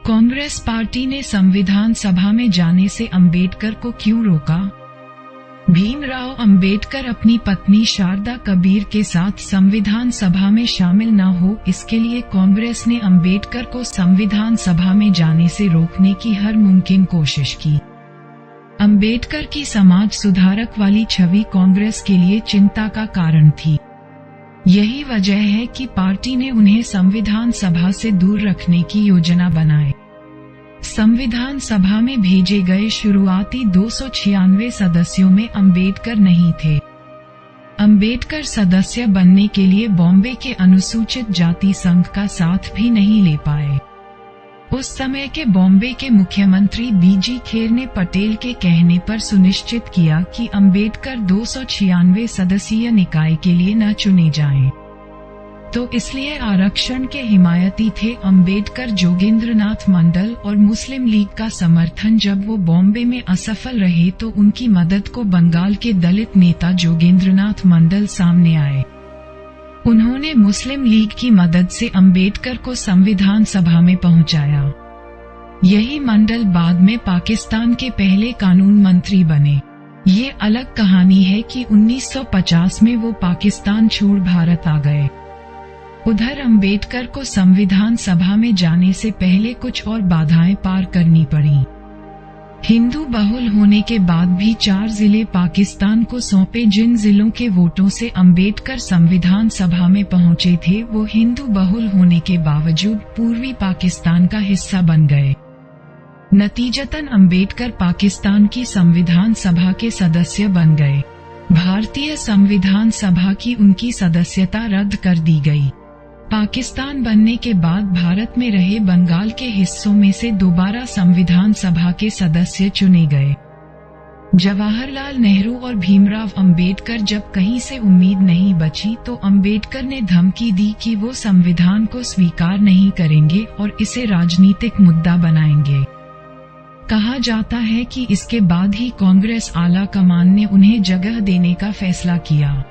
Congress party ने संविधान सभा में जाने से अंबेडकर को क्यों रोका? भीमराव अंबेडकर अपनी पत्नी शारदा कबीर के साथ संविधान सभा में शामिल न हो, इसके लिए कांग्रेस ने अंबेडकर को संविधान सभा में जाने से रोकने की हर मुमकिन कोशिश की। अंबेडकर की समाज सुधारक वाली छवि कांग्रेस के लिए चिंता का कारण थी। यही वजह है कि पार्टी ने उन्हें संविधान सभा से दूर रखने की योजना बनाई। संविधान सभा में भेजे गए शुरुआती 296 सदस्यों में अंबेडकर नहीं थे। अंबेडकर सदस्य बनने के लिए बॉम्बे के अनुसूचित जाति संघ का साथ भी नहीं ले पाए। उस समय के बॉम्बे के मुख्यमंत्री बीजी खेर ने पटेल के कहने पर सुनिश्चित किया कि अंबेडकर 296 सदस्यीय निकाय के लिए न चुने जाएं। तो इसलिए आरक्षण के हिमायती थे अंबेडकर। जोगेंद्रनाथ मंडल और मुस्लिम लीग का समर्थन जब वो बॉम्बे में असफल रहे तो उनकी मदद को बंगाल के दलित नेता जोगेंद्रनाथ मंडल सामने आए। उन्होंने मुस्लिम लीग की मदद से अंबेडकर को संविधान सभा में पहुंचाया। यही मंडल बाद में पाकिस्तान के पहले कानून मंत्री बने। ये अलग कहानी है कि 1950 में वो पाकिस्तान छोड़ भारत आ गए। उधर अंबेडकर को संविधान सभा में जाने से पहले कुछ और बाधाएं पार करनी पड़ी। हिंदू बहुल होने के बाद भी 4 जिले पाकिस्तान को सौंपे। जिन जिलों के वोटों से अंबेडकर संविधान सभा में पहुंचे थे वो हिंदू बहुल होने के बावजूद पूर्वी पाकिस्तान का हिस्सा बन गए। नतीजतन अंबेडकर पाकिस्तान की संविधान सभा के सदस्य बन गए। भारतीय संविधान सभा की उनकी सदस्यता रद्द कर दी गई। पाकिस्तान बनने के बाद भारत में रहे बंगाल के हिस्सों में से दोबारा संविधान सभा के सदस्य चुने गए। जवाहरलाल नेहरू और भीमराव अंबेडकर जब कहीं से उम्मीद नहीं बची तो अंबेडकर ने धमकी दी कि वो संविधान को स्वीकार नहीं करेंगे और इसे राजनीतिक मुद्दा बनाएंगे। कहा जाता है कि इसके बाद ही कांग्रेस आला कमान ने उन्हें जगह देने का फैसला किया।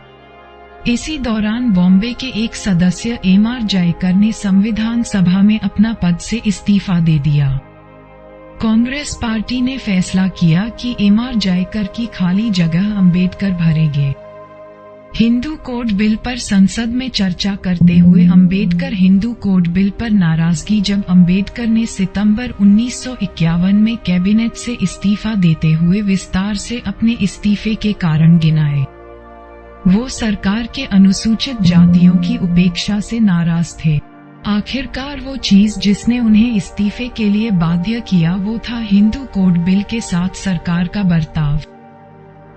इसी दौरान बॉम्बे के एक सदस्य एमआर जयकर ने संविधान सभा में अपना पद से इस्तीफा दे दिया। कांग्रेस पार्टी ने फैसला किया कि एमआर जयकर की खाली जगह अंबेडकर भरेंगे। हिंदू कोड बिल पर संसद में चर्चा करते हुए अंबेडकर हिंदू कोड बिल पर नाराजगी। जब अंबेडकर ने सितंबर 1951 में कैबिनेट से इस्तीफा देते हुए विस्तार से अपने इस्तीफे के कारण गिनाए। वो सरकार के अनुसूचित जातियों की उपेक्षा से नाराज थे। आखिरकार वो चीज जिसने उन्हें इस्तीफे के लिए बाध्य किया वो था हिंदू कोड बिल के साथ सरकार का बर्ताव।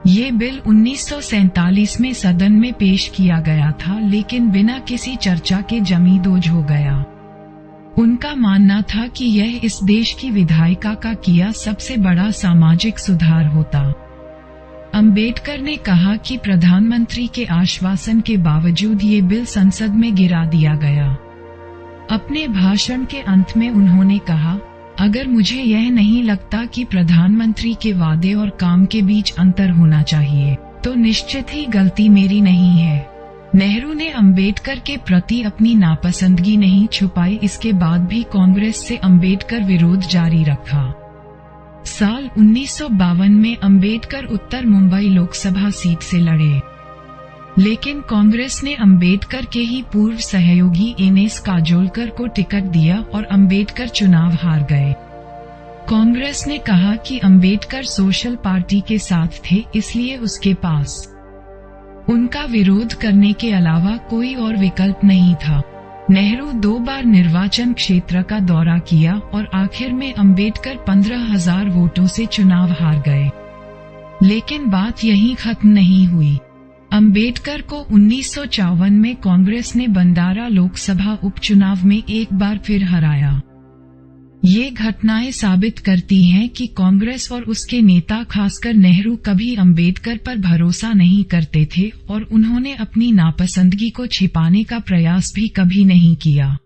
ये बिल 1947 में सदन में पेश किया गया था, लेकिन बिना किसी चर्चा के जमींदोज हो गया। उनका मानना था कि यह इस देश की विधायिका का किया सबसे बड़ा सामाजिक सुधार होता। अंबेडकर ने कहा कि प्रधानमंत्री के आश्वासन के बावजूद ये बिल संसद में गिरा दिया गया। अपने भाषण के अंत में उन्होंने कहा, अगर मुझे यह नहीं लगता कि प्रधानमंत्री के वादे और काम के बीच अंतर होना चाहिए, तो निश्चित ही गलती मेरी नहीं है। नेहरू ने अंबेडकर के प्रति अपनी नापसंदगी नहीं छुपाई। इसके बाद भी कांग्रेस से अंबेडकर विरोध जारी रखा। साल 1952 में अंबेडकर उत्तर मुंबई लोकसभा सीट से लड़े, लेकिन कांग्रेस ने अंबेडकर के ही पूर्व सहयोगी एनएस काजोलकर को टिकट दिया और अंबेडकर चुनाव हार गए। कांग्रेस ने कहा कि अंबेडकर सोशल पार्टी के साथ थे, इसलिए उसके पास उनका विरोध करने के अलावा कोई और विकल्प नहीं था। नेहरू 2 बार निर्वाचन क्षेत्र का दौरा किया और आखिर में अंबेडकर 15,000 वोटों से चुनाव हार गए। लेकिन बात यहीं खत्म नहीं हुई। अंबेडकर को 1954 में कांग्रेस ने बंडारा लोकसभा उपचुनाव में एक बार फिर हराया। ये घटनाएं साबित करती हैं कि कांग्रेस और उसके नेता खासकर नेहरू कभी अंबेडकर पर भरोसा नहीं करते थे और उन्होंने अपनी नापसंदगी को छिपाने का प्रयास भी कभी नहीं किया।